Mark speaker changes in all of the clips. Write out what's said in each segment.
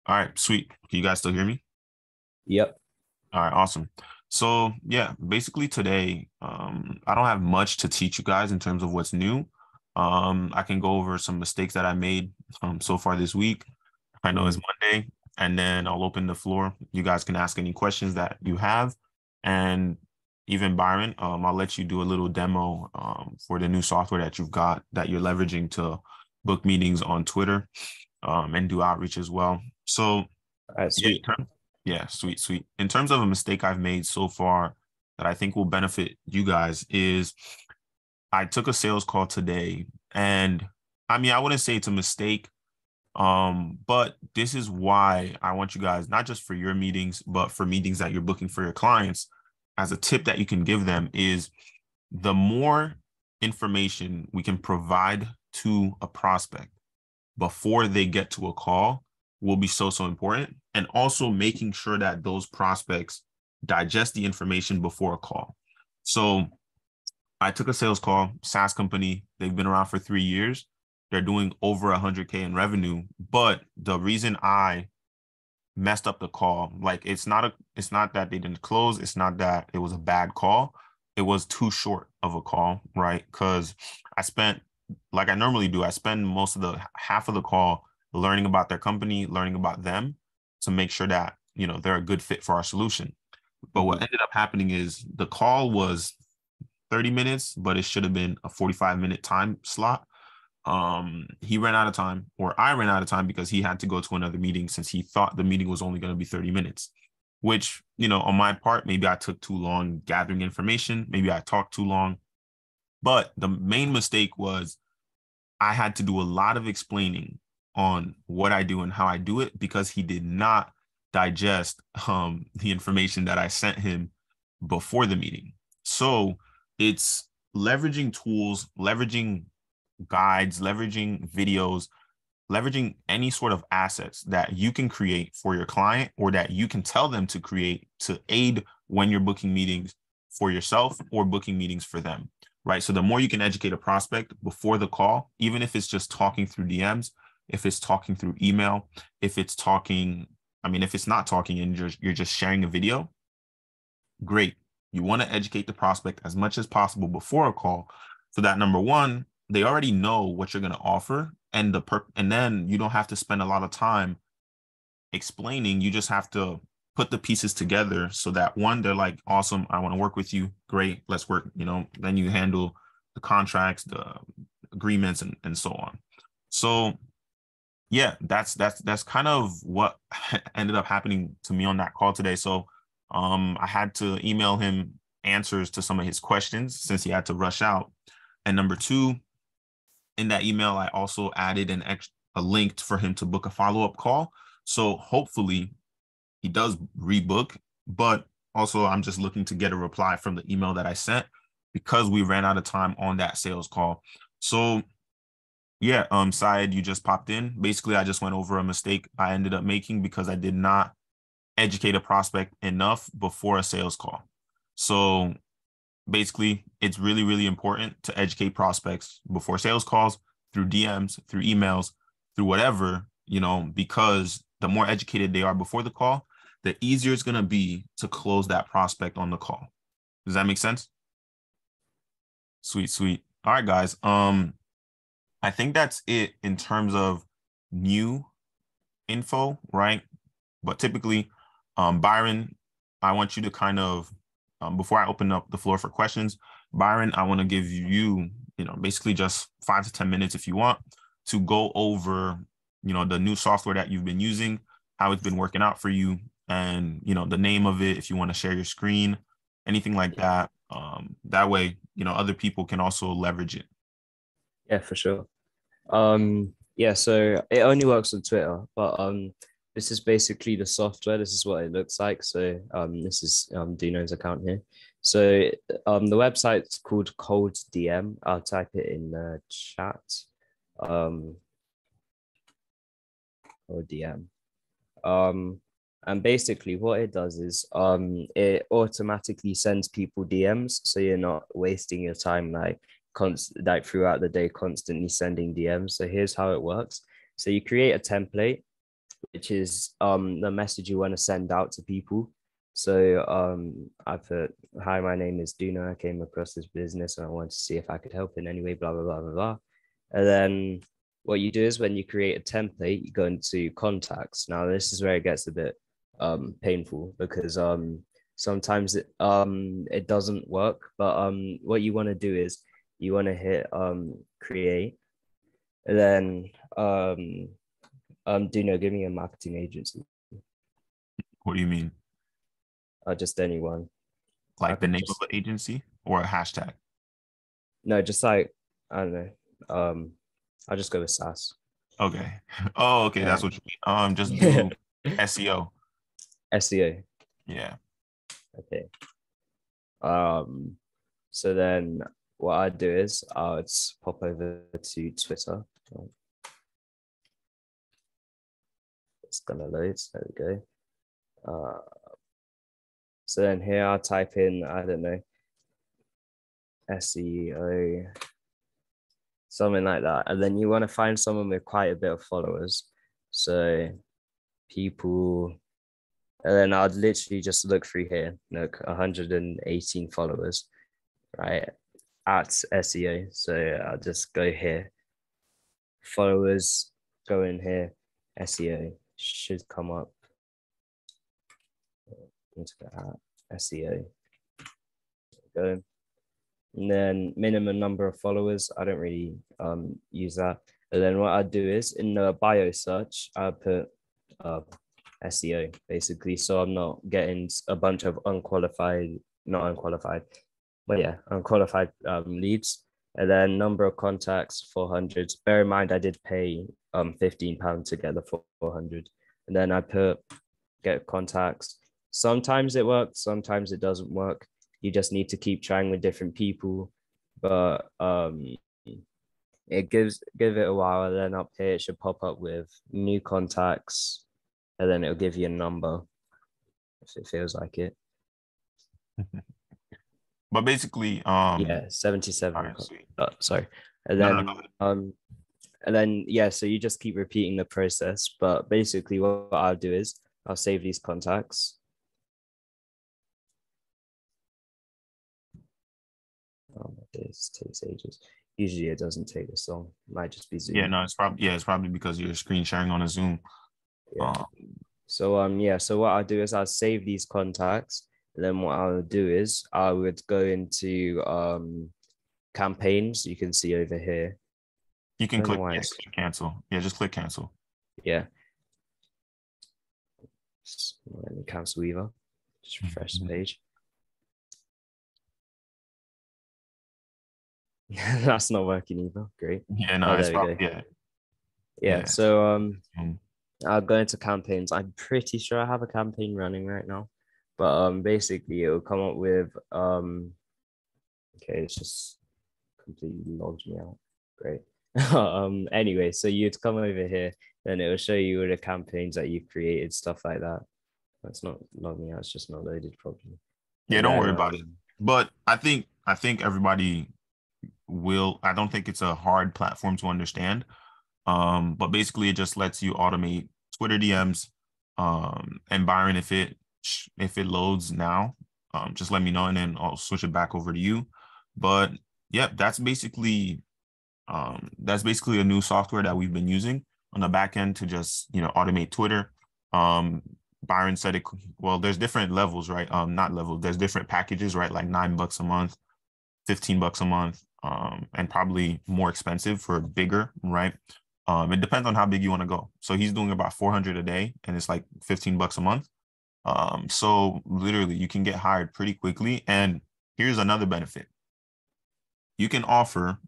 Speaker 1: All right, sweet. Can you guys still hear me?
Speaker 2: Yep.
Speaker 1: All right, awesome. So yeah, basically today, I don't have much to teach you guys in terms of what's new. I can go over some mistakes that I made so far this week. I know it's
Speaker 2: Mm.
Speaker 1: Monday, and then I'll open the floor. You guys can ask any questions that you have, and even Byron, I'll let you do a little demo for the new software that you've got that you're leveraging to book meetings on Twitter, and do outreach as well. So
Speaker 2: All right,
Speaker 1: yeah,
Speaker 2: sweet.
Speaker 1: yeah, sweet, sweet. In terms of a mistake I've made so far that I think will benefit you guys is I took a sales call today, and I mean, I wouldn't say it's a mistake, but this is why I want you guys, not just for your meetings, but for meetings that you're booking for your clients, as a tip that you can give them is the more information we can provide to a prospect before they get to a call will be so, so important. And also making sure that those prospects digest the information before a call. So I took a sales call, SaaS company. They've been around for 3 years. They're doing over 100K in revenue. But the reason I messed up the call, like it's not that they didn't close. It's not that it was a bad call. It was too short of a call, right? Because I spent, like I normally do, I spend most of the half of the call learning about their company, learning about them to make sure that, they're a good fit for our solution. But what
Speaker 2: Hmm.
Speaker 1: ended up happening is the call was 30 minutes, but it should have been a 45-minute time slot. He ran out of time, or I ran out of time because he had to go to another meeting since he thought the meeting was only going to be 30 minutes, which, on my part, maybe I took too long gathering information. Maybe I talked too long. But the main mistake was I had to do a lot of explaining on what I do and how I do it because he did not digest the information that I sent him before the meeting. So it's leveraging tools, leveraging guides, leveraging videos, leveraging any sort of assets that you can create for your client or that you can tell them to create to aid when you're booking meetings for yourself or booking meetings for them, right? So the more you can educate a prospect before the call, even if it's just talking through DMs, if it's talking through email, if it's talking, I mean, if it's not talking and you're just sharing a video, great. You want to educate the prospect as much as possible before a call so that number one, they already know what you're going to offer and then you don't have to spend a lot of time explaining. You just have to put the pieces together so that one, they're like, awesome, I want to work with you. Great, let's work, then you handle the contracts, the agreements and so on. So yeah, that's kind of what ended up happening to me on that call today. So I had to email him answers to some of his questions since he had to rush out. And number two, in that email, I also added a link for him to book a follow-up call. So hopefully he does rebook, but also I'm just looking to get a reply from the email that I sent because we ran out of time on that sales call. So yeah, Syed, you just popped in. Basically, I just went over a mistake I ended up making because I did not educate a prospect enough before a sales call. So basically, it's really, really important to educate prospects before sales calls, through DMs, through emails, through whatever, because the more educated they are before the call, the easier it's going to be to close that prospect on the call. Does that make sense? Sweet, sweet. All right, guys. I think that's it in terms of new info, right? But typically, Byron, I want you to kind of, before I open up the floor for questions, Byron, I want to give you, basically just 5 to 10 minutes if you want to go over, the new software that you've been using, how it's been working out for you, and, the name of it, if you want to share your screen, anything like
Speaker 2: Yeah.
Speaker 1: that. That way, other people can also leverage it.
Speaker 2: Yeah, for sure. Yeah, so it only works on Twitter, but this is basically the software. This is what it looks like. So this is Duno's account here. So the website's called Cold DM. I'll type it in the chat. Um, Cold DM. Um, and basically what it does is it automatically sends people DMs, so you're not wasting your time like throughout the day constantly sending DMs. So here's how it works. So you create a template, which is the message you want to send out to people. So I put, "Hi, my name is Duno. I came across this business and I wanted to see if I could help in any way, blah, blah, blah, blah, blah." And then what you do is when you create a template, you go into contacts. Now, this is where it gets a bit painful because sometimes it doesn't work. But what you want to do is you want to hit create, and then Duno, give me a marketing agency.
Speaker 1: What do you mean?
Speaker 2: Just anyone. I
Speaker 1: Like the
Speaker 2: could
Speaker 1: name of
Speaker 2: just
Speaker 1: the agency or a hashtag?
Speaker 2: no, just like I don't know. I'll just go with SaaS.
Speaker 1: Okay. Oh, okay.
Speaker 2: Yeah.
Speaker 1: That's what you mean. Just
Speaker 2: Yeah.
Speaker 1: do SEO.
Speaker 2: SEO.
Speaker 1: Yeah.
Speaker 2: Okay. Um, so then what I'd do is I'd pop over to Twitter. It's gonna load. There we go. So then here I'll type in, I don't know, SEO, something like that. And then you want to find someone with quite a bit of followers. So people, and then I'd literally just look through here, look, 118 followers, right? At SEO. So I'll just go here. Followers, go in here. SEO should come up into the SEO. Go. And then minimum number of followers. I don't really use that. And then what I do is in the bio search, I put SEO basically. So I'm not getting a bunch of not unqualified, but yeah, unqualified leads. And then number of contacts, 400. Bear in mind, I did pay £15 to get the 400. And then I put get contacts. Sometimes it works, sometimes it doesn't work. You just need to keep trying with different people. But it give it a while, and then up here it should pop up with new contacts, and then it'll give you a number if it feels like it.
Speaker 1: But basically,
Speaker 2: Yeah, 77.
Speaker 1: all right, sweet.
Speaker 2: Sorry. And
Speaker 1: No, no, no,
Speaker 2: then
Speaker 1: go ahead.
Speaker 2: yeah, so you just keep repeating the process. But basically what I'll do is I'll save these contacts. Oh, this takes ages. Usually it doesn't take this long. It might just be
Speaker 1: Yeah,
Speaker 2: Zoom.
Speaker 1: no, it's probably because you're screen sharing on a Zoom.
Speaker 2: Yeah.
Speaker 1: Um,
Speaker 2: So yeah, so what I'll do is I'll save these contacts. And then what I'll do is I would go into campaigns. You can see over here.
Speaker 1: you
Speaker 2: I
Speaker 1: can
Speaker 2: don't know
Speaker 1: click,
Speaker 2: why
Speaker 1: yeah,
Speaker 2: it's
Speaker 1: click cancel. Yeah, just click cancel.
Speaker 2: yeah. Let me cancel either. Just refresh the page. That's not working either. Great.
Speaker 1: Yeah, no,
Speaker 2: Oh,
Speaker 1: it's
Speaker 2: there we
Speaker 1: probably
Speaker 2: go.
Speaker 1: yeah,
Speaker 2: Yeah.
Speaker 1: yeah.
Speaker 2: So
Speaker 1: Um,
Speaker 2: I'll go into campaigns. I'm pretty sure I have a campaign running right now. But basically it'll come up with okay, it's just completely logged me out. Great. Anyway, so you'd come over here, then it will show you all the campaigns that you've created, stuff like that. That's not logged me out, it's just not loaded properly.
Speaker 1: yeah,
Speaker 2: And
Speaker 1: don't
Speaker 2: then
Speaker 1: worry about it. But I think everybody will. I don't think it's a hard platform to understand. But basically, it just lets you automate Twitter DMs. And Byron, if it loads now, just let me know, and then I'll switch it back over to you. But yeah, that's basically a new software that we've been using on the back end to just automate Twitter. Um, Byron said it. Well, there's different levels, right? Not levels. There's different packages, right? Like $9 a month, $15 a month, and probably more expensive for bigger, right? It depends on how big you want to go. So he's doing about 400 a day, and it's like $15 a month. So literally, you can get hired pretty quickly. And here's another benefit: you can offer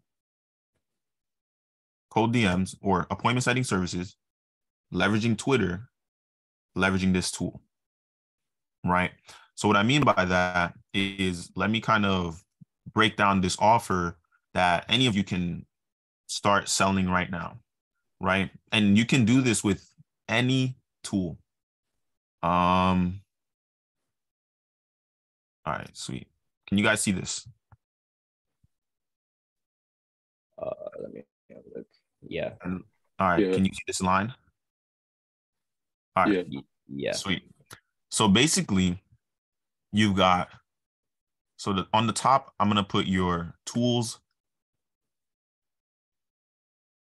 Speaker 1: cold DMs or appointment setting services, leveraging Twitter, leveraging this tool, right? So what I mean by that is, let me kind of break down this offer that any of you can start selling right now, right? And you can do this with any tool. All right, sweet. Can you guys see this?
Speaker 2: let me have a look. Yeah.
Speaker 1: All right,
Speaker 3: Yeah.
Speaker 1: can you see this line? All right.
Speaker 3: Yeah.
Speaker 2: Yeah.
Speaker 1: Sweet. So basically, you've got, on the top, I'm going to put your tools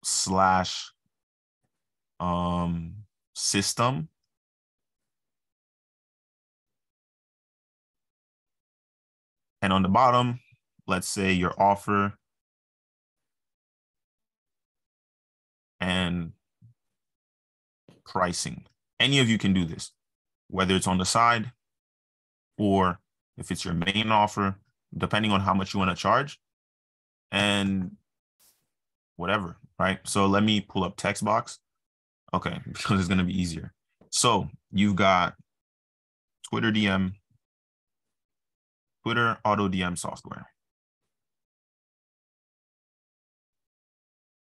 Speaker 1: slash system. And on the bottom, let's say your offer and pricing. Any of you can do this, whether it's on the side or if it's your main offer, depending on how much you want to charge and whatever, right? So let me pull up text box. Okay, because it's going to be easier. So you've got Twitter auto DM software,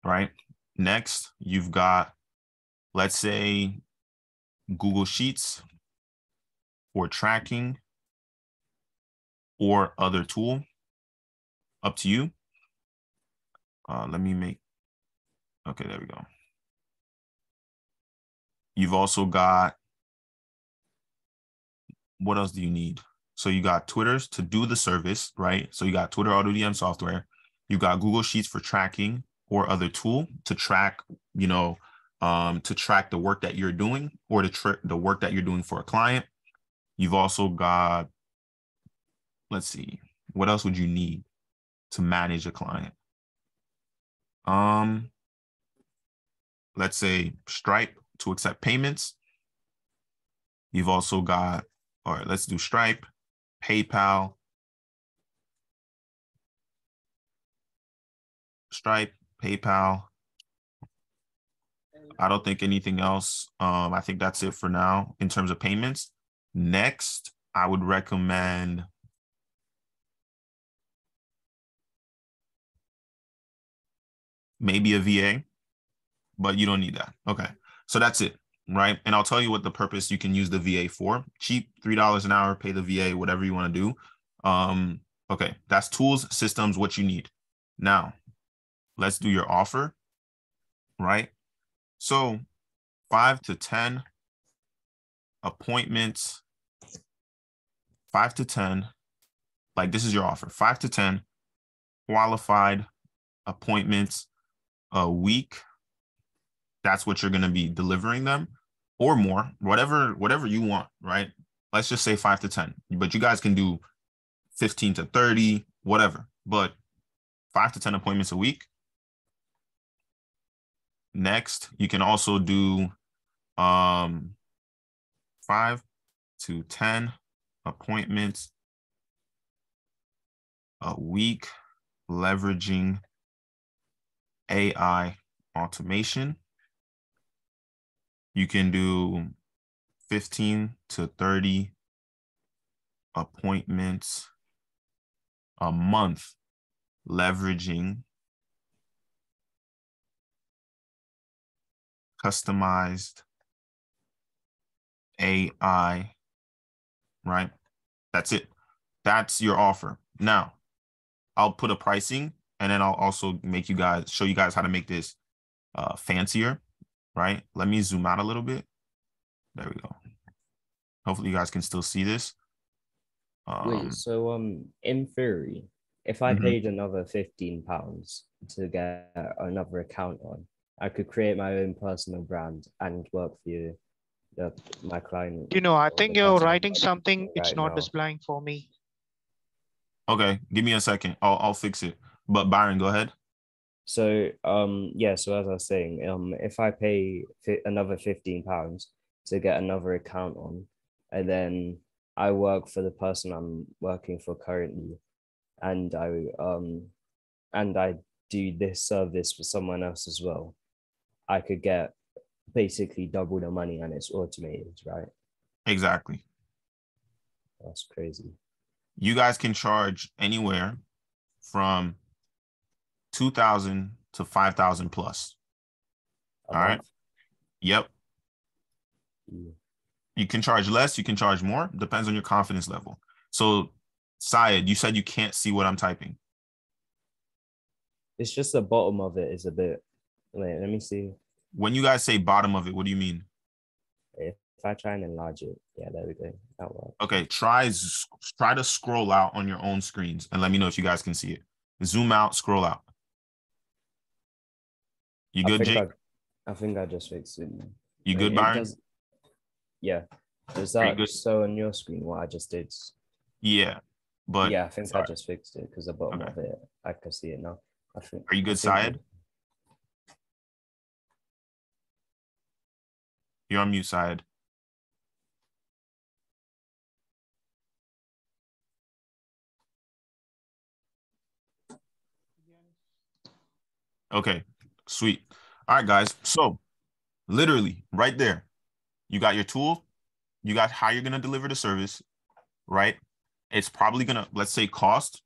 Speaker 1: right? Next, you've got, let's say, Google Sheets for tracking or other tool. Up to you. Let me make, okay, there we go. You've also got, what else do you need? So you got Twitter's to do the service, right? So you got Twitter Auto DM software. You got Google Sheets for tracking or other tool to track, to track the work that you're doing or the work that you're doing for a client. You've also got, let's see, what else would you need to manage a client? Let's say Stripe to accept payments. You've also got, all right, let's do Stripe, PayPal, I don't think anything else. I think that's it for now in terms of payments. Next, I would recommend maybe a VA, but you don't need that. Okay, so that's it, right? And I'll tell you what the purpose you can use the VA for. Cheap, $3 an hour, pay the VA, whatever you want to do. Okay, that's tools, systems, what you need. Now, let's do your offer, right? So 5 to 10 appointments, 5 to 10, like this is your offer, 5 to 10 qualified appointments a week. That's what you're going to be delivering them, or more, whatever you want, right? Let's just say 5 to 10, but you guys can do 15 to 30, whatever, but 5 to 10 appointments a week. Next, you can also do 5 to 10 appointments a week, leveraging AI automation. You can do 15 to 30 appointments a month, leveraging customized AI, right? That's it. That's your offer. Now, I'll put a pricing and then I'll also show you guys how to make this fancier, right? Let me zoom out a little bit. There we go. Hopefully you guys can still see this.
Speaker 2: Wait, so in theory, if I paid another £15 to get another account on, I could create my own personal brand and work for you, my client.
Speaker 4: I think you're writing something. It's not
Speaker 2: now.
Speaker 4: displaying for me.
Speaker 1: Okay, give me a second. I'll fix it. But Byron, go ahead.
Speaker 2: So yeah, so as I was saying, if I pay another £15 to get another account on, and then I work for the person I'm working for currently, and I do this service for someone else as well, I could get basically double the money and it's automated, right?
Speaker 1: Exactly.
Speaker 2: That's crazy.
Speaker 1: You guys can charge anywhere from 2,000 to 5,000 plus. All right. Yep.
Speaker 2: Yeah.
Speaker 1: You can charge less, you can charge more, depends on your confidence level. So, Syed, you said you can't see what I'm typing.
Speaker 2: It's just the bottom of it is a bit. Wait, let me see.
Speaker 1: When you guys say bottom of it, what do you mean?
Speaker 2: If if I try and enlarge it, yeah, there we go. That works.
Speaker 1: Okay, try to scroll out on your own screens and let me know if you guys can see it. Zoom out, scroll out. You good, Jake?
Speaker 2: I think I just fixed it.
Speaker 1: You good, Byron?
Speaker 2: Yeah. Does
Speaker 1: Are you
Speaker 2: that
Speaker 1: good?
Speaker 2: show on your screen what I just did?
Speaker 1: Yeah, but
Speaker 2: yeah, I think I just fixed it because the bottom
Speaker 1: Okay.
Speaker 2: of it, I can see it now. I think.
Speaker 1: Are you good, Syed? You're on mute, Syed. Okay, sweet. All right, guys. So literally right there, you got your tool, you got how you're gonna deliver the service, right? It's probably gonna, let's say, cost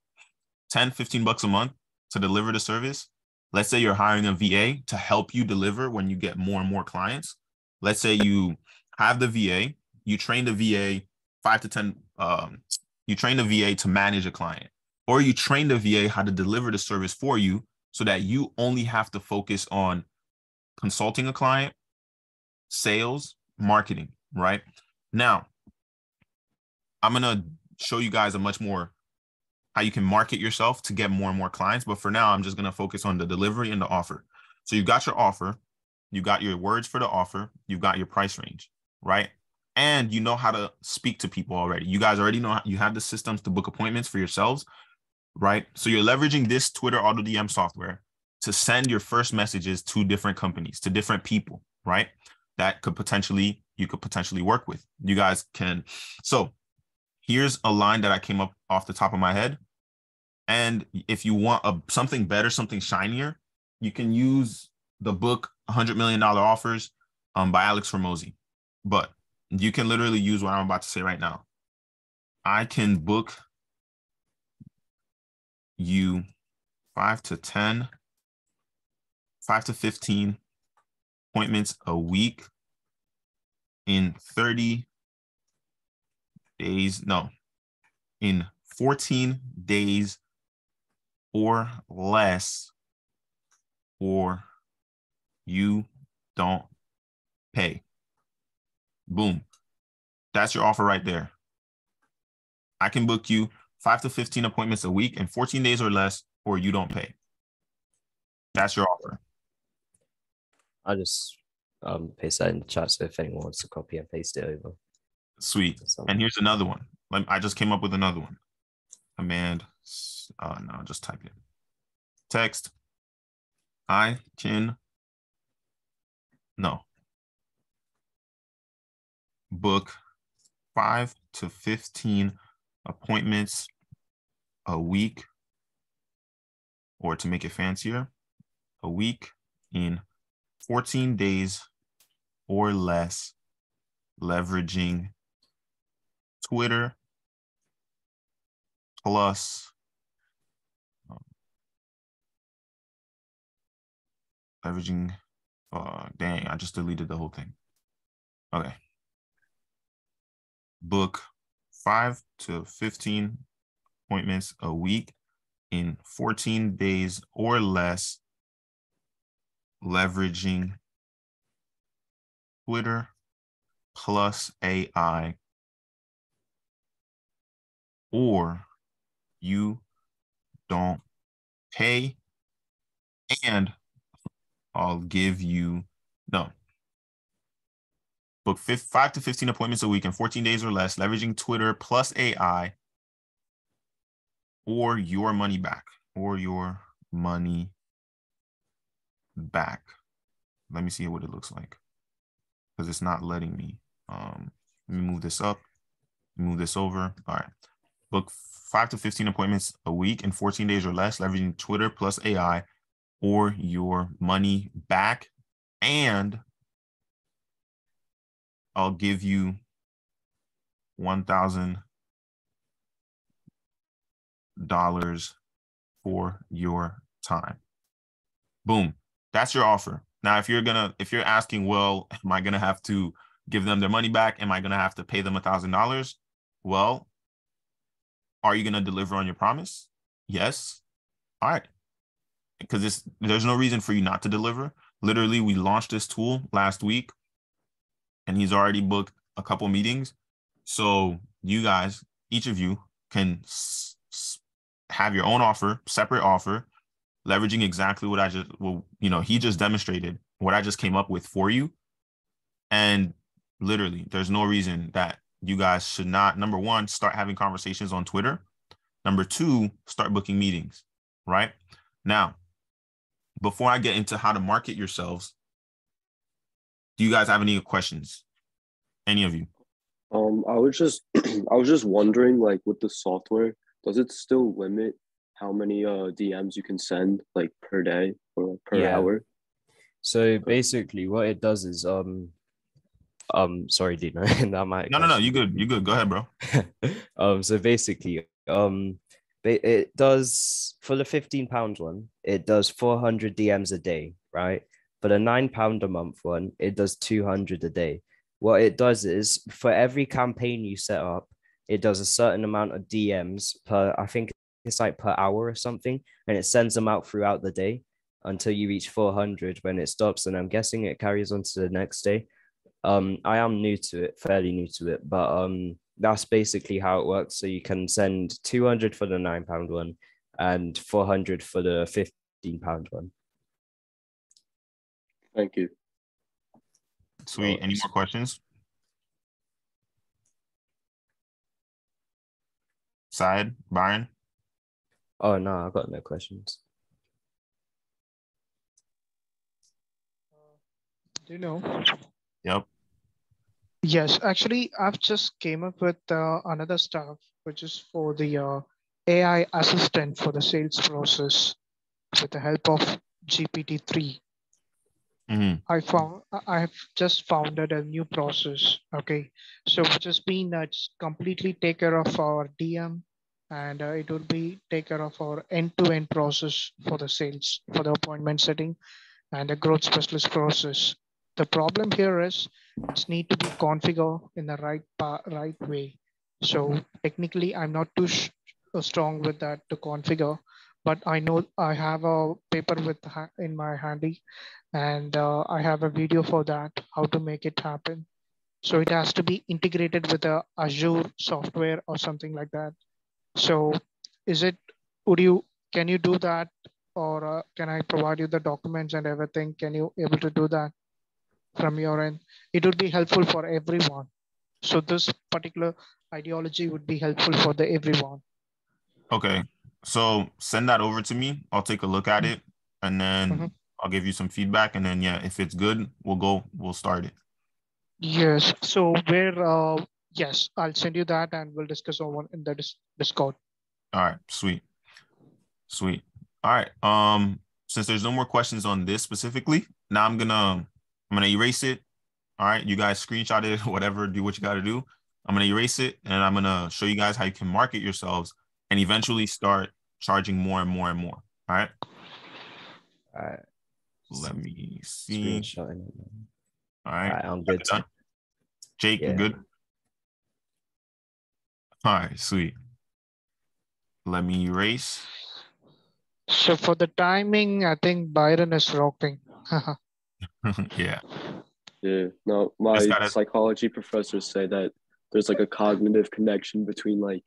Speaker 1: 10, 15 bucks a month to deliver the service. Let's say you're hiring a VA to help you deliver when you get more and more clients. Let's say you have the VA, you train the VA 5 to 10, you train the VA to manage a client, or you train the VA how to deliver the service for you so that you only have to focus on consulting a client, sales, marketing, right? Now, I'm going to show you guys a much more how you can market yourself to get more and more clients. But for now, I'm just going to focus on the delivery and the offer. So you've got your offer, you got your words for the offer, you've got your price range, right? And you know how to speak to people already. You guys already know you have the systems to book appointments for yourselves, right? So you're leveraging this Twitter auto DM software to send your first messages to different companies, to different people, right? That you could potentially work with. You guys can. So here's a line that I came up off the top of my head. And if you want something better, something shinier, you can use the book $100 Million Offers by Alex Hormozi. But you can literally use what I'm about to say right now. I can book you 5 to 10, 5 to 15 appointments a week in 30 days. No, in 14 days or less, or you don't pay. Boom. That's your offer right there. I can book you 5 to 15 appointments a week in 14 days or less, or you don't pay. That's your offer.
Speaker 2: I'll just paste that in the chat so if anyone wants to copy and paste it over.
Speaker 1: Sweet. And here's another one. I just came up with another one. Command, no, just type it. Text. I can, no. Book 5 to 15 appointments a week, or to make it fancier, a week in 14 days or less, leveraging Twitter plus leveraging, dang, I just deleted the whole thing. Okay. Book 5 to 15 appointments a week in 14 days or less, leveraging Twitter plus AI, or you don't pay, and I'll give you, no. Book 5 to 15 appointments a week in 14 days or less, leveraging Twitter plus AI, or your money back, or your money back. Let me see what it looks like, because it's not letting me. Let me move this up, move this over. All right. Book 5 to 15 appointments a week in 14 days or less, leveraging Twitter plus AI, or your money back, and I'll give you $1,000 for your time. Boom. That's your offer. Now, if you're asking, well, am I gonna have to give them their money back? Am I gonna have to pay them $1,000? Well, are you gonna deliver on your promise? Yes. All right. Because there's no reason for you not to deliver. Literally, we launched this tool last week, and he's already booked a couple meetings. So you guys, each of you can have your own offer, separate offer, leveraging exactly what he just demonstrated what I just came up with for you. And literally, there's no reason that you guys should not, number one, start having conversations on Twitter. Number two, start booking meetings, right? Now, before I get into how to market yourselves, do you guys have any questions? Any of you?
Speaker 3: I was just I was just wondering, like, with the software, does it still limit how many DMs you can send, like, per day or like, per hour?
Speaker 2: So basically what it does is sorry, Dino. That might
Speaker 1: No, you good. Go ahead, bro.
Speaker 2: So basically, it does, for the £15 one, it does 400 DMs a day, right? For the £9 a month one, it does 200 a day. What it does is, for every campaign you set up, it does a certain amount of DMs per, I think it's like per hour or something, and it sends them out throughout the day until you reach 400, when it stops. And I'm guessing it carries on to the next day. I am fairly new to it, but that's basically how it works. So you can send 200 for the £9 one and 400 for the £15 one.
Speaker 3: Thank you.
Speaker 1: Sweet. Any more questions? Syed, Byron?
Speaker 2: Oh no, I've got no questions.
Speaker 4: Do you know?
Speaker 1: Yep.
Speaker 4: Yes, actually, I've just came up with another stuff, which is for the AI assistant for the sales process with the help of GPT-3. I have just founded a new process. Okay, so just been it's completely take care of our DM, and it will be take care of our end-to-end process for the sales, for the appointment setting, and the growth specialist process. The problem here is it's need to be configured in the right way. So technically, I'm not too strong with that to configure, but I know I have a paper in my handy, and I have a video for that, how to make it happen. So it has to be integrated with a Azure software or something like that. So can you do that, or can I provide you the documents and everything? Can you able to do that from your end? It would be helpful for everyone. So this particular ideology would be helpful for everyone.
Speaker 1: Okay, so send that over to me. I'll take a look at it, and then I'll give you some feedback. And then, yeah, if it's good, we'll start it.
Speaker 4: Yes. So yes, I'll send you that, and we'll discuss over in the Discord.
Speaker 1: All right, sweet. All right. Since there's no more questions on this specifically, now I'm gonna erase it. All right, you guys screenshot it, whatever, do what you got to do. I'm gonna erase it, and I'm gonna show you guys how you can market yourselves and eventually start charging more and more and more. All right.
Speaker 2: All right.
Speaker 1: Let me see.
Speaker 2: Screenshotting.
Speaker 1: All right.
Speaker 2: I'm good.
Speaker 1: Jake, you good? All right, sweet. Let me erase.
Speaker 4: So for the timing, I think Byron is rocking.
Speaker 1: Yeah.
Speaker 3: Yeah. No, my psychology professors say that there's like a cognitive connection between like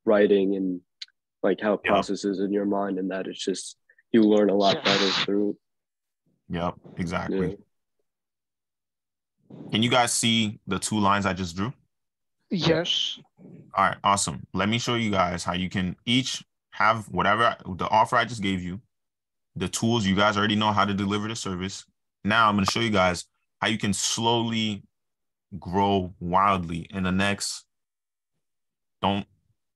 Speaker 3: writing and like how it processes in your mind, and that it's just you learn a lot better through it.
Speaker 1: Yep, exactly. Can you guys see the two lines I just drew?
Speaker 4: Yes.
Speaker 1: All right, awesome. Let me show you guys how you can each have whatever the offer I just gave you, the tools. You guys already know how to deliver the service. Now I'm going to show you guys how you can slowly grow wildly in the next. Don't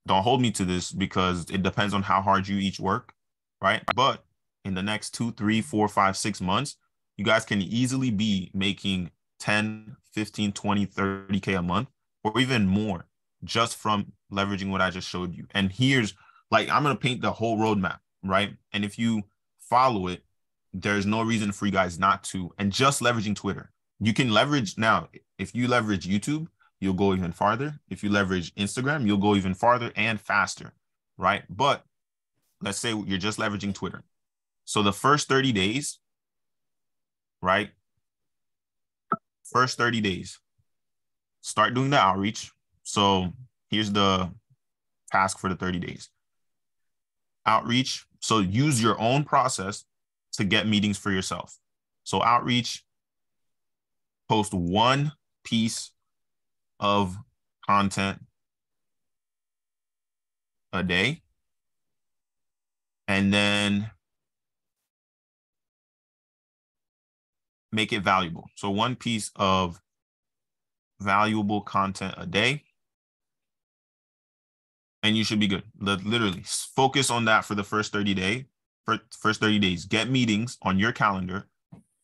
Speaker 1: hold me to this, because it depends on how hard you each work, right? But in the next 2, 3, 4, 5, 6 months, you guys can easily be making 10, 15, 20, 30K a month, or even more, just from leveraging what I just showed you. And here's, like, I'm going to paint the whole roadmap, right? And if you follow it, there's no reason for you guys not to. And just leveraging Twitter, you can leverage now. If you leverage YouTube, you'll go even farther. If you leverage Instagram, you'll go even farther and faster, right? But let's say you're just leveraging Twitter. So the first 30 days, right? First 30 days, start doing the outreach. So here's the task for the 30 days. Outreach. So use your own process to get meetings for yourself. So outreach, post one piece of content a day, and then make it valuable. So one piece of valuable content a day, and you should be good. Literally focus on that for the first 30 days. Get meetings on your calendar,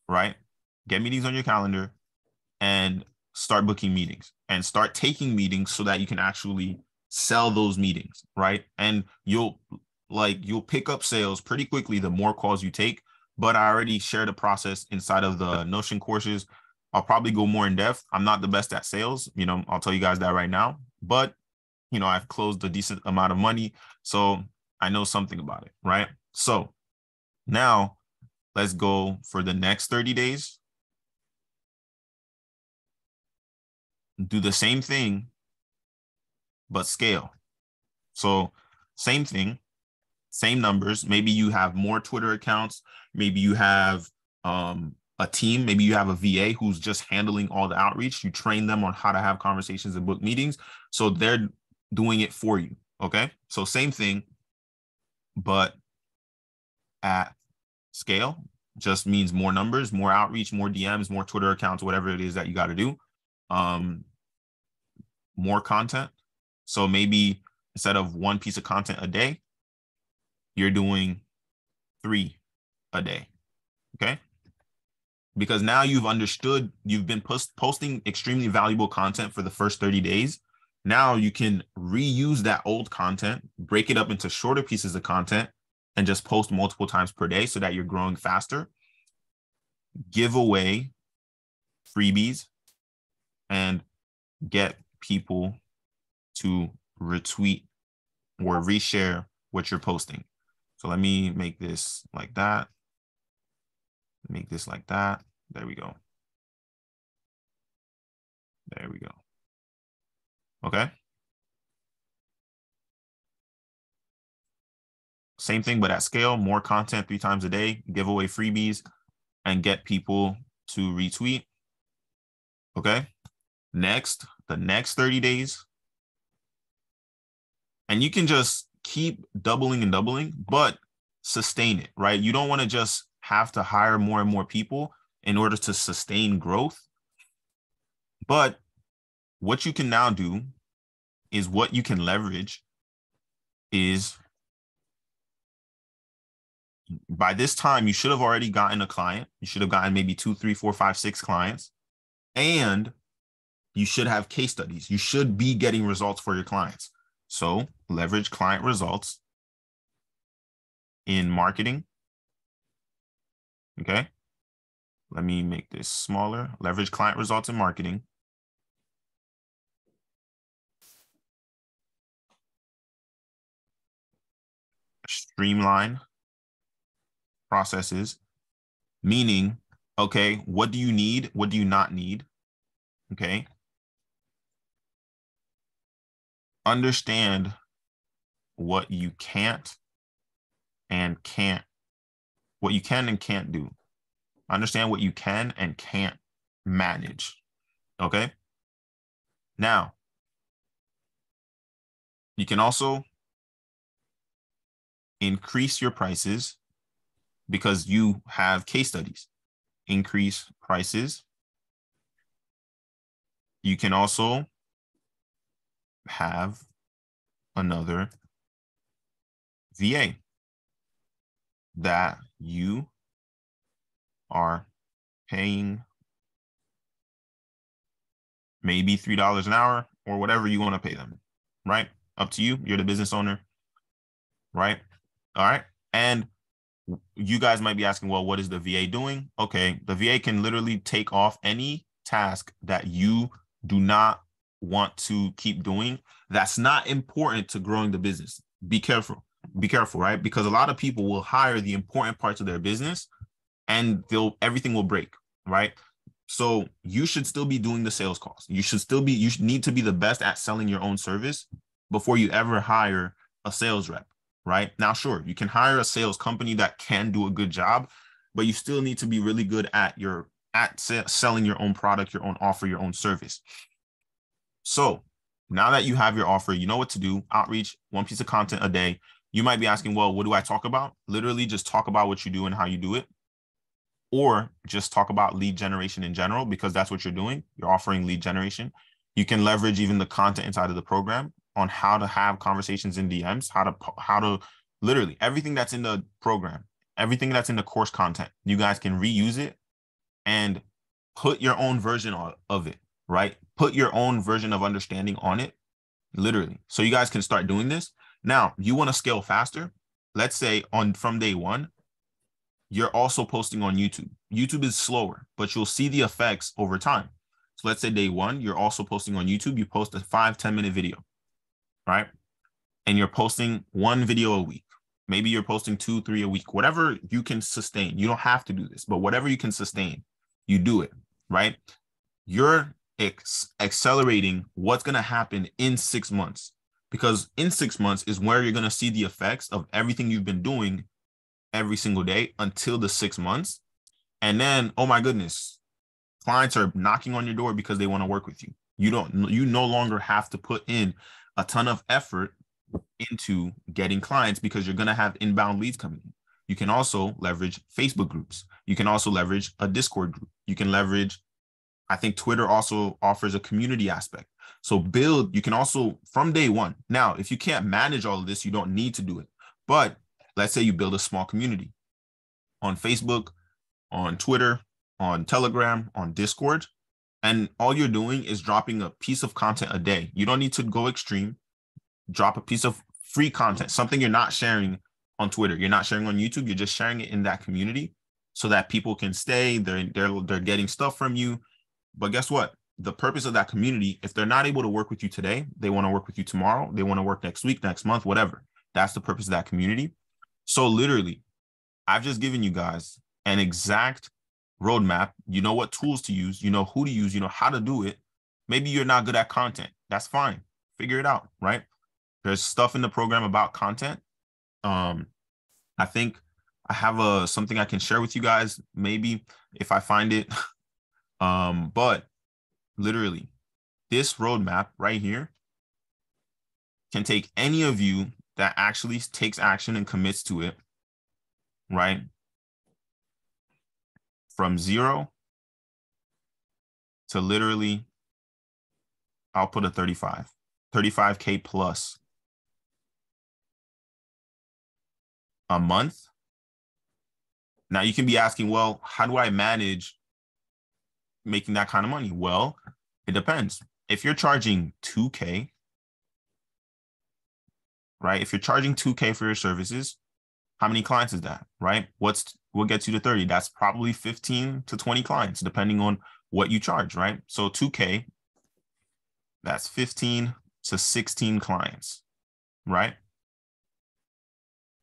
Speaker 1: right? Get meetings on your calendar and start booking meetings and start taking meetings so that you can actually sell those meetings, right? And you'll pick up sales pretty quickly the more calls you take. But I already shared a process inside of the Notion courses. I'll probably go more in depth. I'm not the best at sales, I'll tell you guys that right now, but I've closed a decent amount of money, so I know something about it, right? So now let's go for the next 30 days. Do the same thing, but scale. So same thing, same numbers. Maybe you have more Twitter accounts. Maybe you have a team. Maybe you have a VA who's just handling all the outreach. You train them on how to have conversations and book meetings. So they're doing it for you. Okay. So same thing, but at scale. Just means more numbers, more outreach, more DMs, more Twitter accounts, whatever it is that you got to do. More content. So maybe instead of one piece of content a day, you're doing 3 a day. Okay. Because now you've understood, you've been posting extremely valuable content for the first 30 days. Now you can reuse that old content, break it up into shorter pieces of content, and just post multiple times per day so that you're growing faster. Give away freebies and get people to retweet or reshare what you're posting. So let me make this like that. Make this like that. There we go. There we go. Okay. Same thing, but at scale, more content 3 times a day, give away freebies, and get people to retweet. Okay. Next, the next 30 days. And you can just keep doubling and doubling, but sustain it, right? You don't want to just have to hire more and more people in order to sustain growth. But what you can now do is what you can leverage is by this time, you should have already gotten a client. You should have gotten maybe 2, 3, 4, 5, 6 clients. And you should have case studies. You should be getting results for your clients. So leverage client results in marketing. Okay. Let me make this smaller. Leverage client results in marketing. Streamline processes, meaning, okay, what do you need? What do you not need? Okay. Understand what you can't and can't, what you can and can't do. Understand what you can and can't manage. Okay. Now, you can also increase your prices because you have case studies. Increase prices. You can also have another VA that you are paying maybe $3 an hour or whatever you want to pay them, right? Up to you. You're the business owner, right? All right. And you guys might be asking, well, what is the VA doing? Okay. The VA can literally take off any task that you do not want to keep doing. That's not important to growing the business. Be careful. Be careful, right? Because a lot of people will hire the important parts of their business and everything will break, right? So you should still be doing the sales calls. You should need to be the best at selling your own service before you ever hire a sales rep, right? Now, sure, you can hire a sales company that can do a good job, but you still need to be really good at selling your own product, your own offer, your own service. So now that you have your offer, you know what to do. Outreach, one piece of content a day. You might be asking, well, what do I talk about? Literally just talk about what you do and how you do it. Or just talk about lead generation in general, because that's what you're doing. You're offering lead generation. You can leverage even the content inside of the program on how to have conversations in DMs, how to literally everything that's in the program, everything that's in the course content, you guys can reuse it and put your own version of it, right? Put your own version of understanding on it, literally. So you guys can start doing this. Now, you want to scale faster. Let's say from day one, you're also posting on YouTube. YouTube is slower, but you'll see the effects over time. So let's say day one, you're also posting on YouTube. You post a 5-10 minute video, right? And you're posting one video a week. Maybe you're posting 2-3 a week, whatever you can sustain. You don't have to do this, but whatever you can sustain, you do it, right? You're accelerating what's going to happen in 6 months, because in 6 months is where you're going to see the effects of everything you've been doing every single day until the 6 months. And then, oh my goodness, clients are knocking on your door because they want to work with you. You no longer have to put in a ton of effort into getting clients because you're going to have inbound leads coming in. You can also leverage Facebook groups. You can also leverage a Discord group. You can leverage, I think Twitter also offers a community aspect. So you can also, from day one. Now, if you can't manage all of this, you don't need to do it. But let's say you build a small community on Facebook, on Twitter, on Telegram, on Discord, and all you're doing is dropping a piece of content a day. You don't need to go extreme. Drop a piece of free content, something you're not sharing on Twitter, you're not sharing on YouTube, you're just sharing it in that community so that people can stay. They're getting stuff from you. But guess what? The purpose of that community, if they're not able to work with you today, they want to work with you tomorrow, they want to work next week, next month, whatever. That's the purpose of that community. So literally, I've just given you guys an exact roadmap. You know what tools to use, you know who to use, you know how to do it. Maybe you're not good at content. That's fine. Figure it out, right? There's stuff in the program about content. I think I have something I can share with you guys, maybe if I find it. But literally, this roadmap right here can take any of you that actually takes action and commits to it, right? From 0 to literally, I'll put a 35K plus a month. Now you can be asking, well, how do I manage making that kind of money? Well, it depends. If you're charging 2K, right? If you're charging 2K for your services, how many clients is that, right? What gets you to 30? That's probably 15 to 20 clients, depending on what you charge, right? So 2K, that's 15 to 16 clients, right?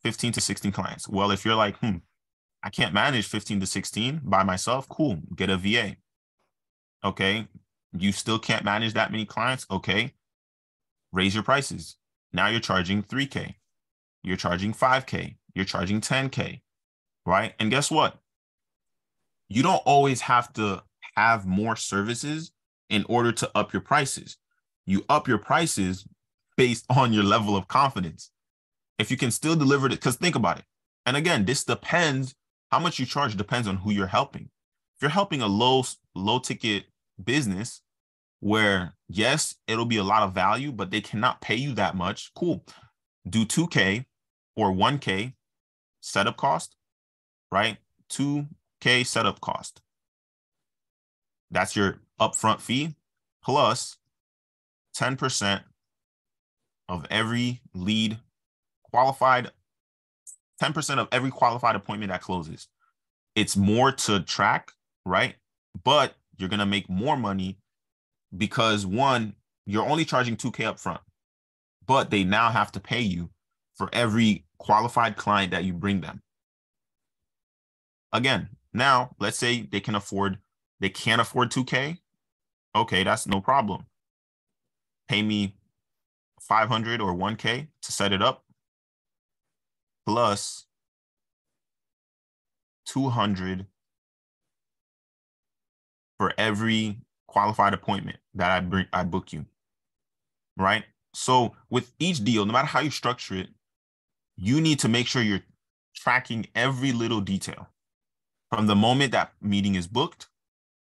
Speaker 1: 15 to 16 clients. Well, if you're like, I can't manage 15 to 16 by myself, cool, get a VA. Okay, you still can't manage that many clients, okay, raise your prices. Now you're charging 3K, you're charging 5K, you're charging 10K, right? And guess what? You don't always have to have more services in order to up your prices. You up your prices based on your level of confidence. If you can still deliver it, because think about it. And again, this depends, how much you charge depends on who you're helping. If you're helping a low ticket business where, yes, it'll be a lot of value, but they cannot pay you that much, cool. Do 2K or 1K setup cost, right? 2K setup cost. That's your upfront fee plus 10% of every lead qualified, 10% of every qualified appointment that closes. It's more to track, right? But you're going to make more money because, one, you're only charging 2K up front, but they now have to pay you for every qualified client that you bring them. Again, now let's say they can afford They can't afford 2K. Okay, that's no problem. Pay me 500 or 1K to set it up, plus 200 for every qualified appointment that I book you, right? So with each deal, no matter how you structure it, you need to make sure you're tracking every little detail from the moment that meeting is booked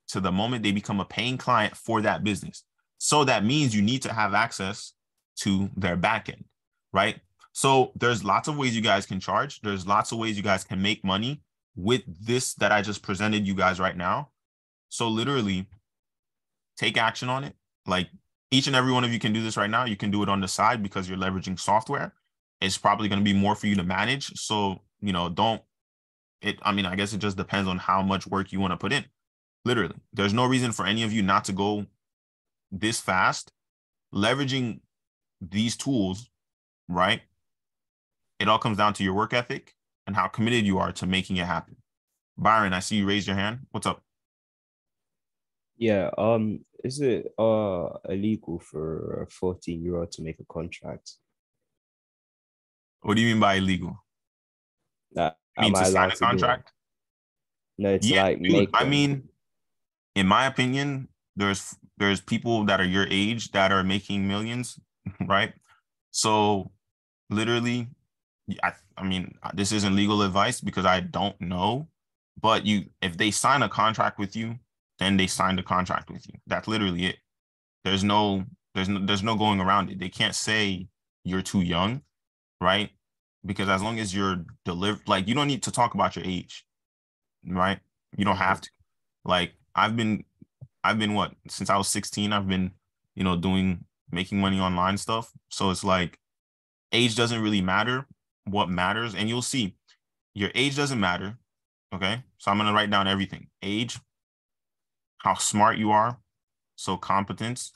Speaker 1: to the moment they become a paying client for that business. So that means you need to have access to their backend, right? So there's lots of ways you guys can charge. There's lots of ways you guys can make money with this that I just presented you guys right now. So literally take action on it. Like each and every one of you can do this right now. You can do it on the side because you're leveraging software. It's probably going to be more for you to manage. So, I guess it just depends on how much work you want to put in. Literally, there's no reason for any of you not to go this fast. Leveraging these tools, right? It all comes down to your work ethic and how committed you are to making it happen. Byron, I see you raised your hand. What's up?
Speaker 2: Yeah, is it illegal for a 14-year-old to make a contract?
Speaker 1: What do you mean by illegal?
Speaker 2: I mean
Speaker 1: to sign a contract?
Speaker 2: No, to like
Speaker 1: dude,
Speaker 2: make
Speaker 1: I mean, in my opinion, there's people that are your age that are making millions, right? So literally, I mean, this isn't legal advice because I don't know, but if they sign a contract with you, then they signed a contract with you. That's literally it. There's no going around it. They can't say you're too young, right? Because as long as you're like, you don't need to talk about your age, right? You don't have to. Like, I've been what, since I was 16, I've been, making money online stuff. So it's like, age doesn't really matter. What matters, and you'll see, your age doesn't matter. Okay. So I'm going to write down everything: age, how smart you are. So competence,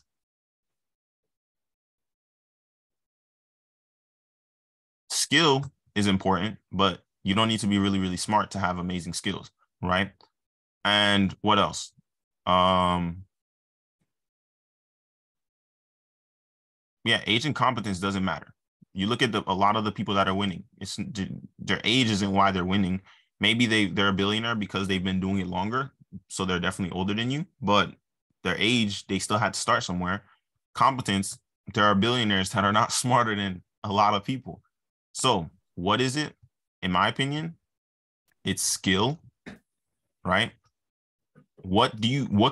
Speaker 1: skill is important, but you don't need to be really, really smart to have amazing skills, right? And what else? Yeah, age and competence doesn't matter. You look at a lot of the people that are winning. It's their age isn't why they're winning. Maybe they're a billionaire because they've been doing it longer, so they're definitely older than you. But their age, they still had to start somewhere. Competence, there are billionaires that are not smarter than a lot of people. So what is it? In my opinion, it's skill, right? What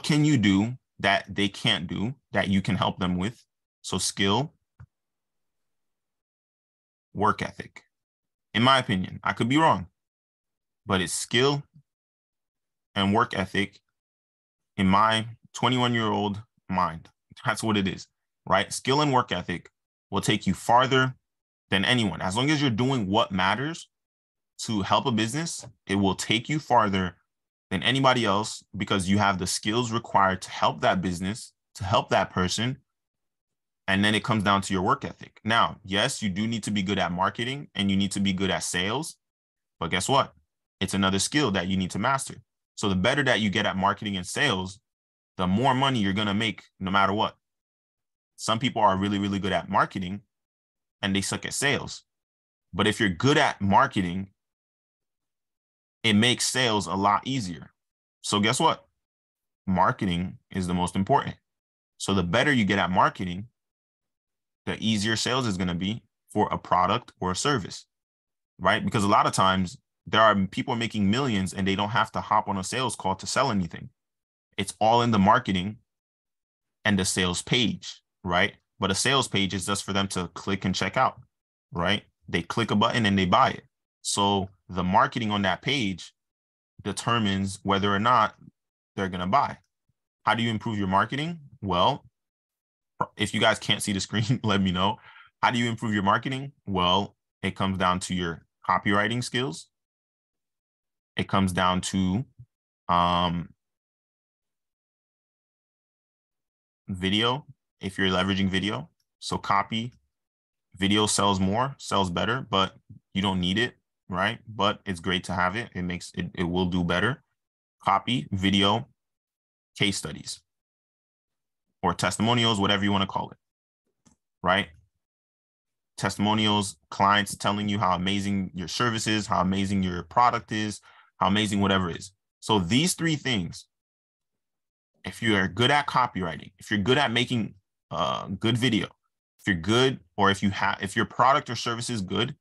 Speaker 1: can you do that they can't do that you can help them with? So skill, work ethic. In my opinion, I could be wrong, but it's skill and work ethic in my 21-year-old mind. That's what it is, right? Skill and work ethic will take you farther than anyone. As long as you're doing what matters to help a business, it will take you farther than anybody else because you have the skills required to help that business, to help that person. And then it comes down to your work ethic. Now, yes, you do need to be good at marketing and you need to be good at sales, but guess what? It's another skill that you need to master. So the better that you get at marketing and sales, the more money you're going to make no matter what. Some people are really, really good at marketing and they suck at sales. But if you're good at marketing, it makes sales a lot easier. So guess what? Marketing is the most important. So the better you get at marketing, the easier sales is going to be for a product or a service, right? Because a lot of times there are people making millions and they don't have to hop on a sales call to sell anything. It's all in the marketing and the sales page, right? But a sales page is just for them to click and check out, right? They click a button and they buy it. So the marketing on that page determines whether or not they're going to buy. How do you improve your marketing? Well, if you guys can't see the screen, let me know. How do you improve your marketing? Well, it comes down to your copywriting skills. It comes down to video, if you're leveraging video. So copy, video sells more, sells better, but you don't need it, right? But it's great to have it. It will do better. Copy, video, case studies or testimonials, whatever you want to call it, right? Testimonials, clients telling you how amazing your service is, how amazing your product is, how amazing whatever is. So these three things, if you are good at copywriting, if you're good at making good video, if you're good, or if your product or service is good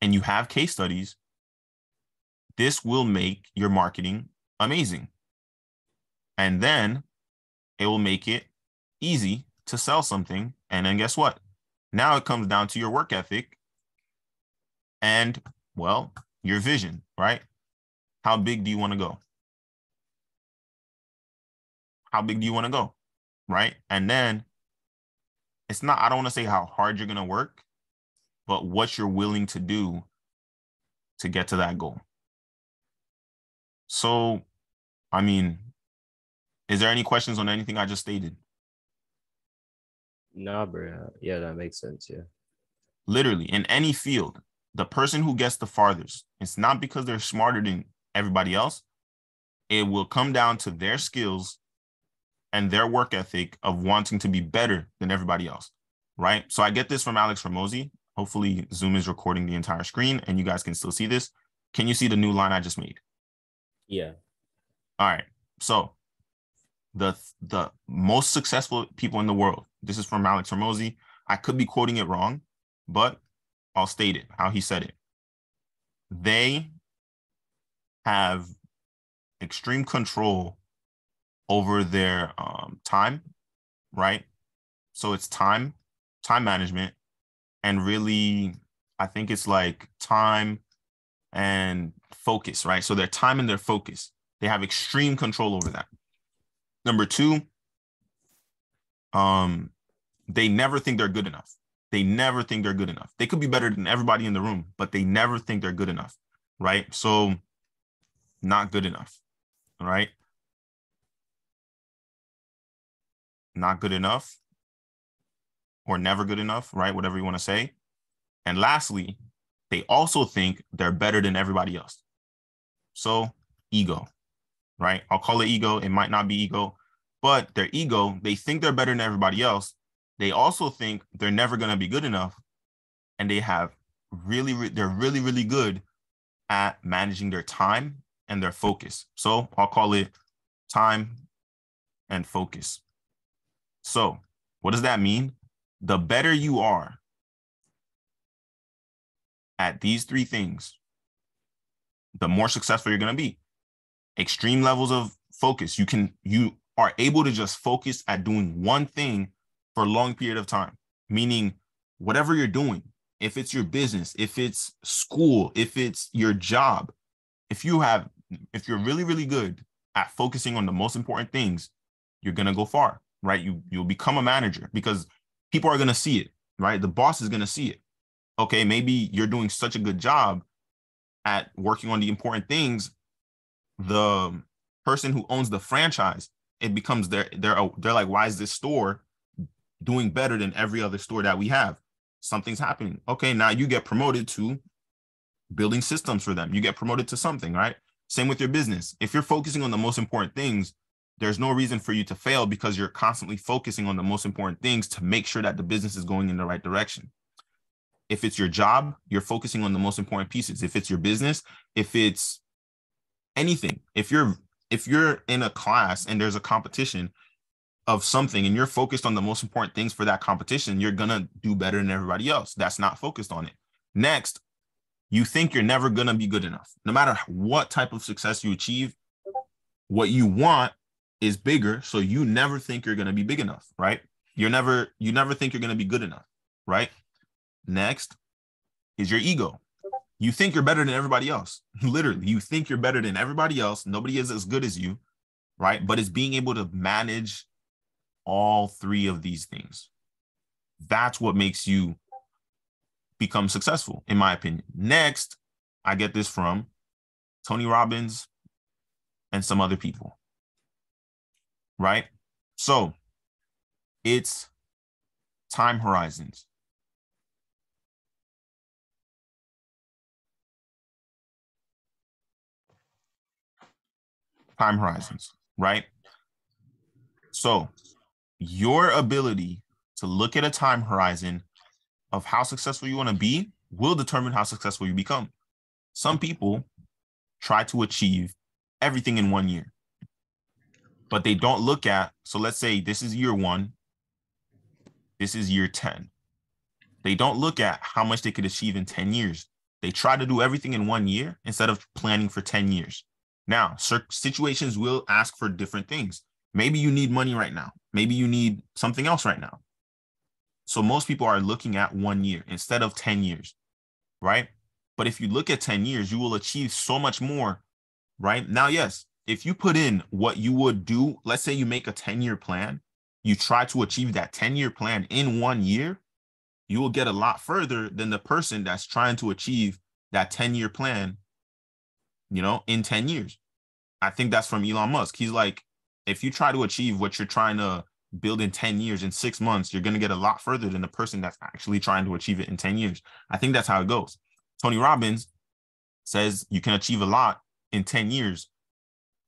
Speaker 1: and you have case studies, this will make your marketing amazing. And then it will make it easy to sell something. And then guess what? Now it comes down to your work ethic and, well, your vision, right? How big do you want to go? How big do you want to go, right? And then it's not, I don't want to say how hard you're going to work, but what you're willing to do to get to that goal. So, I mean, is there any questions on anything I just stated?
Speaker 2: No, bro. Yeah, that makes sense. Yeah.
Speaker 1: Literally, in any field, the person who gets the farthest, it's not because they're smarter than everybody else. It will come down to their skills and their work ethic of wanting to be better than everybody else, right? So I get this from Alex Ramosi. Hopefully Zoom is recording the entire screen and you guys can still see this. Can you see the new line I just made?
Speaker 2: Yeah.
Speaker 1: All right. So the most successful people in the world, this is from Alex Ramosi. I could be quoting it wrong, but I'll state it how he said it. They have extreme control over their time, right? So it's time management, and really, I think it's like time and focus, right? So their time and their focus, they have extreme control over that. Number two, they never think they're good enough. They never think they're good enough. They could be better than everybody in the room, but they never think they're good enough, right? So not good enough, right? Not good enough or never good enough, right? Whatever you want to say. And lastly, they also think they're better than everybody else. So ego, right? I'll call it ego. It might not be ego, but their ego, they think they're better than everybody else. They also think they're never going to be good enough. And they have they're really, really good at managing their time and their focus. So I'll call it time and focus. So what does that mean? The better you are at these three things, the more successful you're going to be. Extreme levels of focus. You are able to just focus at doing one thing for a long period of time, meaning whatever you're doing, if it's your business, if it's school, if it's your job, if you're really, really good at focusing on the most important things, you're going to go far, right? You'll become a manager because people are going to see it, right? The boss is going to see it. Okay, maybe you're doing such a good job at working on the important things. The person who owns the franchise, it becomes they're like, why is this store doing better than every other store that we have? Something's happening. Okay, now you get promoted to building systems for them. You get promoted to something, right? Same with your business. If you're focusing on the most important things, there's no reason for you to fail because you're constantly focusing on the most important things to make sure that the business is going in the right direction. If it's your job, you're focusing on the most important pieces. If it's your business, if it's anything, if you're in a class and there's a competition of something and you're focused on the most important things for that competition, you're gonna do better than everybody else that's not focused on it. Next, you think you're never gonna be good enough. No matter what type of success you achieve, what you want is bigger, so you never think you're gonna be big enough, right? You never think you're gonna be good enough, right? Next is your ego. You think you're better than everybody else. Literally, you think you're better than everybody else. Nobody is as good as you, right? But it's being able to manage all three of these things. That's what makes you become successful, in my opinion. Next, I get this from Tony Robbins and some other people, right? So it's time horizons. Time horizons, right? So your ability to look at a time horizon of how successful you want to be will determine how successful you become. Some people try to achieve everything in 1 year, but they don't look at, so let's say this is year 1, this is year 10. They don't look at how much they could achieve in 10 years. They try to do everything in 1 year instead of planning for 10 years. Now, situations will ask for different things. Maybe you need money right now. Maybe you need something else right now. So most people are looking at 1 year instead of 10 years, right? But if you look at 10 years, you will achieve so much more, right? Now, yes, if you put in what you would do, let's say you make a 10-year plan, you try to achieve that 10-year plan in 1 year, you will get a lot further than the person that's trying to achieve that 10-year plan, in 10 years. I think that's from Elon Musk. He's like, if you try to achieve what you're trying to build in 10 years, in 6 months, you're going to get a lot further than the person that's actually trying to achieve it in 10 years. I think that's how it goes. Tony Robbins says you can achieve a lot in 10 years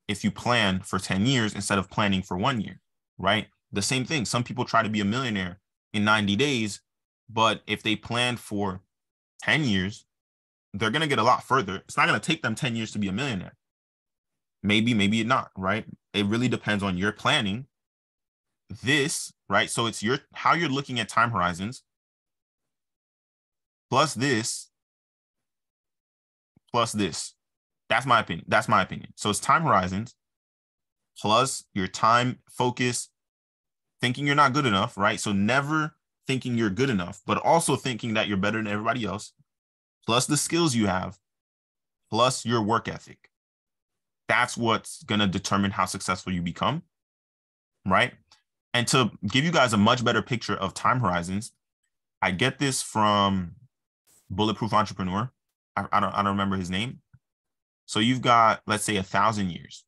Speaker 1: if you plan for 10 years instead of planning for 1 year, right? The same thing. Some people try to be a millionaire in 90 days, but if they plan for 10 years, they're going to get a lot further. It's not going to take them 10 years to be a millionaire. Maybe not, right? It really depends on your planning. This, right? So it's how you're looking at time horizons plus this plus this. That's my opinion. So it's time horizons plus your time focus, thinking you're not good enough, right? So never thinking you're good enough, but also thinking that you're better than everybody else, plus the skills you have, plus your work ethic. That's what's going to determine how successful you become, right? And to give you guys a much better picture of time horizons, I get this from Bulletproof Entrepreneur. I don't remember his name. So you've got, let's say, 1,000 years,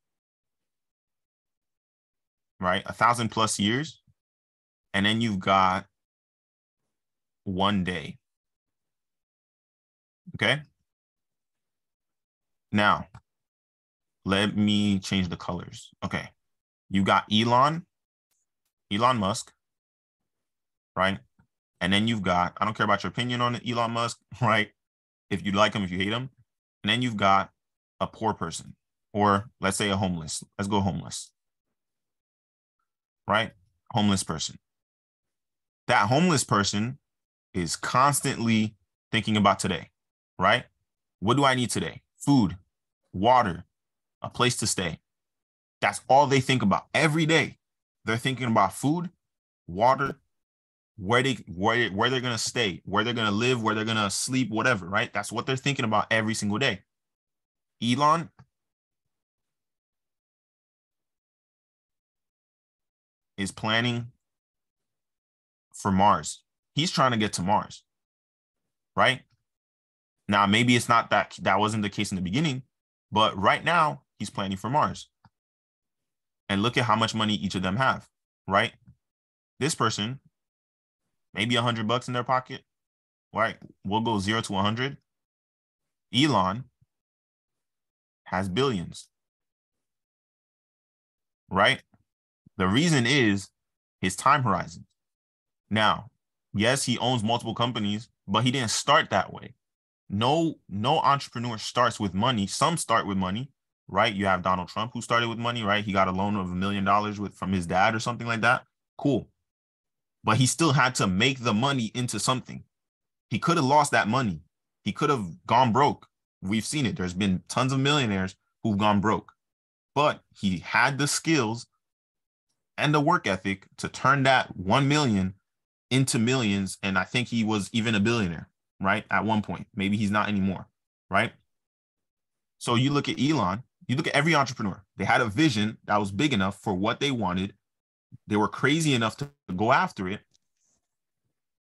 Speaker 1: right? 1,000 plus years. And then you've got 1 day. Okay. Now, let me change the colors. Okay. You got Elon Musk, right? And then you've got, I don't care about your opinion on Elon Musk, right? If you like him, if you hate him. And then you've got a poor person, or let's say a homeless. Let's go homeless, right? Homeless person. That homeless person is constantly thinking about today, right? What do I need today? Food, water, a place to stay. That's all they think about every day. They're thinking about food, water, where they're going to stay, where they're going to live, where they're going to sleep, whatever, right? That's what they're thinking about every single day. Elon is planning for Mars. He's trying to get to Mars, right? Now, maybe it's not that wasn't the case in the beginning, but right now he's planning for Mars. And look at how much money each of them have, right? This person, maybe $100 in their pocket, right? We'll go 0 to 100. Elon has billions, right? The reason is his time horizon. Now, yes, he owns multiple companies, but he didn't start that way. No entrepreneur starts with money. Some start with money, right? You have Donald Trump who started with money, right? He got a loan of $1 million from his dad or something like that. Cool. But he still had to make the money into something. He could have lost that money. He could have gone broke. We've seen it. There's been tons of millionaires who've gone broke, but he had the skills and the work ethic to turn that 1 million into millions. And I think he was even a billionaire, right? At one point, maybe he's not anymore, right? So you look at Elon, you look at every entrepreneur, they had a vision that was big enough for what they wanted. They were crazy enough to go after it,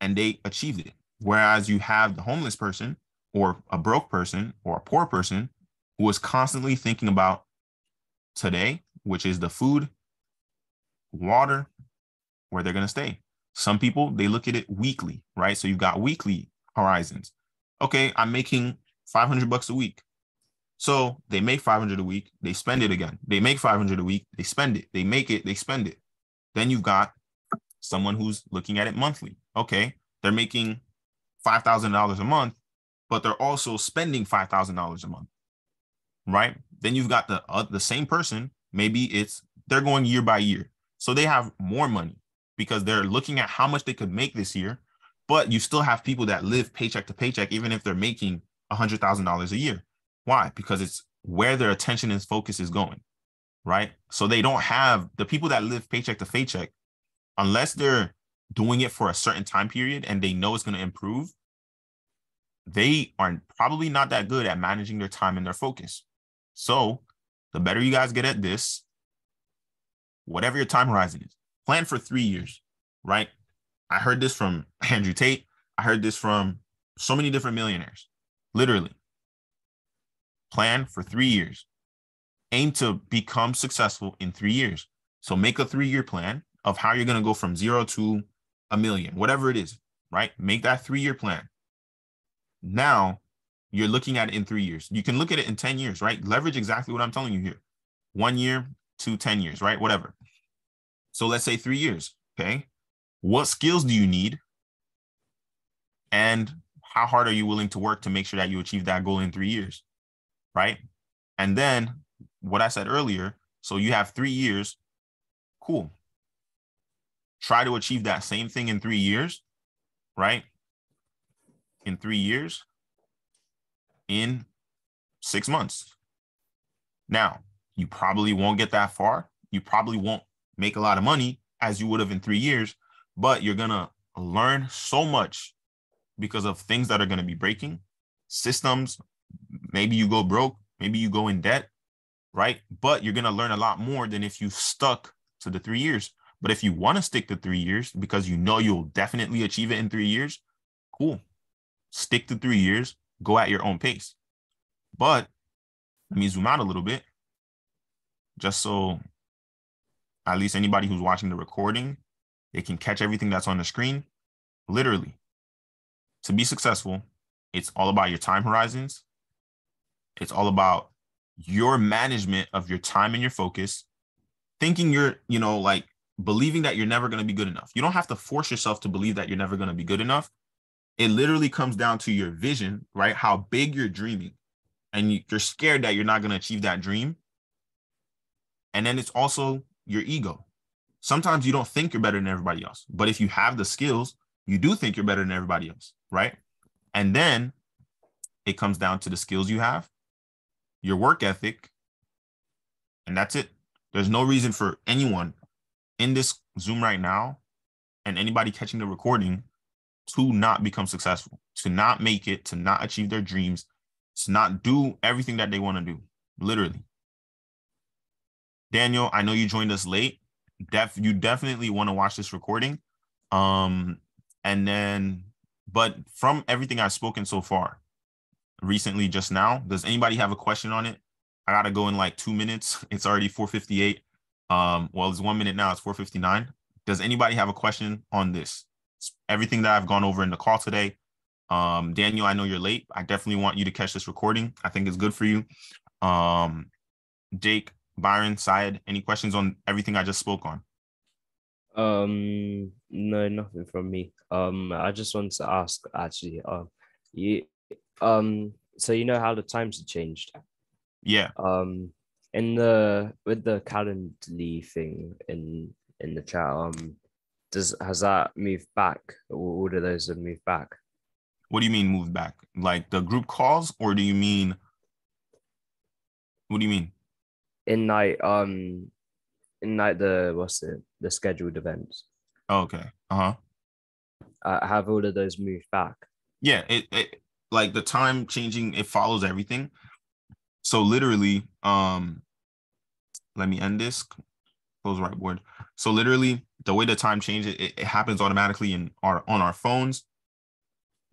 Speaker 1: and they achieved it. Whereas you have the homeless person or a broke person or a poor person who is constantly thinking about today, which is the food, water, where they're going to stay. Some people, they look at it weekly, right? So you've got weekly horizons. Okay, I'm making $500 a week. So they make $500 a week, they spend it again. They make $500 a week, they spend it. They make it, they spend it. Then you've got someone who's looking at it monthly. Okay, they're making $5,000 a month, but they're also spending $5,000 a month, right? Then you've got the same person. Maybe they're going year by year, so they have more money because they're looking at how much they could make this year. But you still have people that live paycheck to paycheck, even if they're making $100,000 a year. Why? Because it's where their attention and focus is going, right? So they don't have the people that live paycheck to paycheck, unless they're doing it for a certain time period and they know it's going to improve, they are probably not that good at managing their time and their focus. So the better you guys get at this, whatever your time horizon is, plan for 3 years, right? I heard this from Andrew Tate. I heard this from so many different millionaires. Literally, plan for 3 years. Aim to become successful in 3 years. So make a 3-year plan of how you're going to go from 0 to $1 million, whatever it is, right? Make that 3-year plan. Now you're looking at it in 3 years. You can look at it in 10 years, right? Leverage exactly what I'm telling you here. 1 year to 10 years, right? Whatever. So let's say 3 years. Okay. What skills do you need? And how hard are you willing to work to make sure that you achieve that goal in 3 years? Right. And then what I said earlier, so you have 3 years. Cool. Try to achieve that same thing in 3 years, right? In 3 years, in 6 months. Now, you probably won't get that far. You probably won't make a lot of money as you would have in 3 years, but you're going to learn so much because of things that are going to be breaking, systems. Maybe you go broke, maybe you go in debt, right? But you're going to learn a lot more than if you stuck to the 3 years. But if you want to stick to 3 years because you know you'll definitely achieve it in 3 years, cool. Stick to 3 years, go at your own pace. But let me zoom out a little bit, just so at least anybody who's watching the recording, they can catch everything that's on the screen. Literally, to be successful, it's all about your time horizons. It's all about your management of your time and your focus, thinking like believing that you're never going to be good enough. You don't have to force yourself to believe that you're never going to be good enough. It literally comes down to your vision, right? How big you're dreaming. And you're scared that you're not going to achieve that dream. And then it's also your ego. Sometimes you don't think you're better than everybody else. But if you have the skills, you do think you're better than everybody else, right? And then it comes down to the skills you have, your work ethic, and that's it. There's no reason for anyone in this Zoom right now and anybody catching the recording to not become successful, to not make it, to not achieve their dreams, to not do everything that they want to do, literally. Daniel, I know you joined us late. You definitely want to watch this recording. But from everything I've spoken so far, recently, just now, does anybody have a question on it? I got to go in like 2 minutes. It's already 4:58. Well, it's 1 minute now. It's 4:59. Does anybody have a question on this? Everything that I've gone over in the call today. Daniel, I know you're late. I definitely want you to catch this recording. I think it's good for you. Jake, Byron, Syed, any questions on everything I just spoke on?
Speaker 2: No, nothing from me. I just wanted to ask actually, so you know how the times have changed?
Speaker 1: Yeah.
Speaker 2: With the Calendly thing in the chat, has that moved back? Or do those have moved back?
Speaker 1: What do you mean moved back? Like the group calls, or do you mean? What do you mean?
Speaker 2: In like the scheduled events.
Speaker 1: Oh, okay.
Speaker 2: Have all of those moved back? Yeah,
Speaker 1: it like the time changing, it follows everything. So literally, let me end this. Close whiteboard. So literally, the way the time changes, it happens automatically on our phones,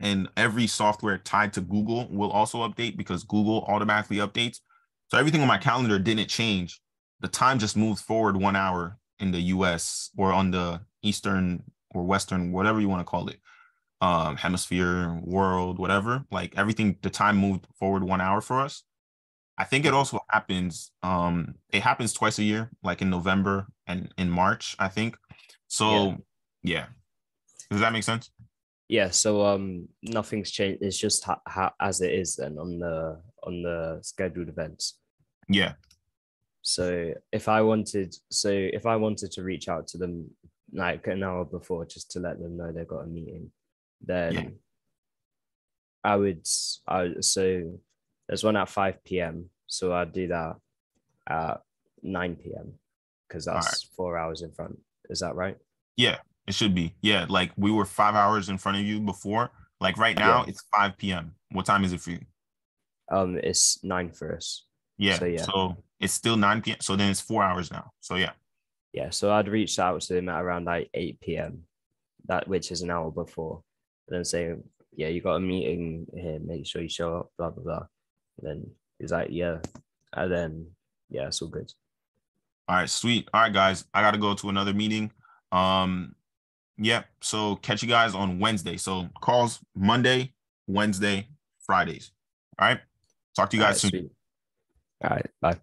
Speaker 1: and every software tied to Google will also update because Google automatically updates. So everything on my calendar didn't change. The time just moved forward 1 hour in the US or on the Eastern or Western, whatever you want to call it, hemisphere, world, whatever. Like everything, the time moved forward 1 hour for us. I think it also happens, it happens twice a year, like in November and in March, I think. So yeah. Does that make sense?
Speaker 2: Yeah. So nothing's changed. It's just how as it is then on the scheduled events.
Speaker 1: Yeah.
Speaker 2: So if I wanted to reach out to them like an hour before just to let them know they got a meeting, then so there's one at 5 p.m. So I'd do that at 9 p.m. because that's 4 hours in front. Is that right?
Speaker 1: Yeah, it should be. Yeah, like we were 5 hours in front of you before. Like right now, it's 5 p.m. What time is it for you?
Speaker 2: It's 9 for us.
Speaker 1: Yeah. So it's still 9 p.m. So then it's 4 hours now. So yeah.
Speaker 2: Yeah. So I'd reach out to him at around like 8 p.m. Which is an hour before. And then say, yeah, you got a meeting here, make sure you show up, blah blah blah. And then he's like, yeah. And then it's all good.
Speaker 1: All right, sweet. All right, guys. I gotta go to another meeting. So catch you guys on Wednesday. So calls Monday, Wednesday, Fridays. All right. Talk to you guys soon.
Speaker 2: Sweet. All right, bye.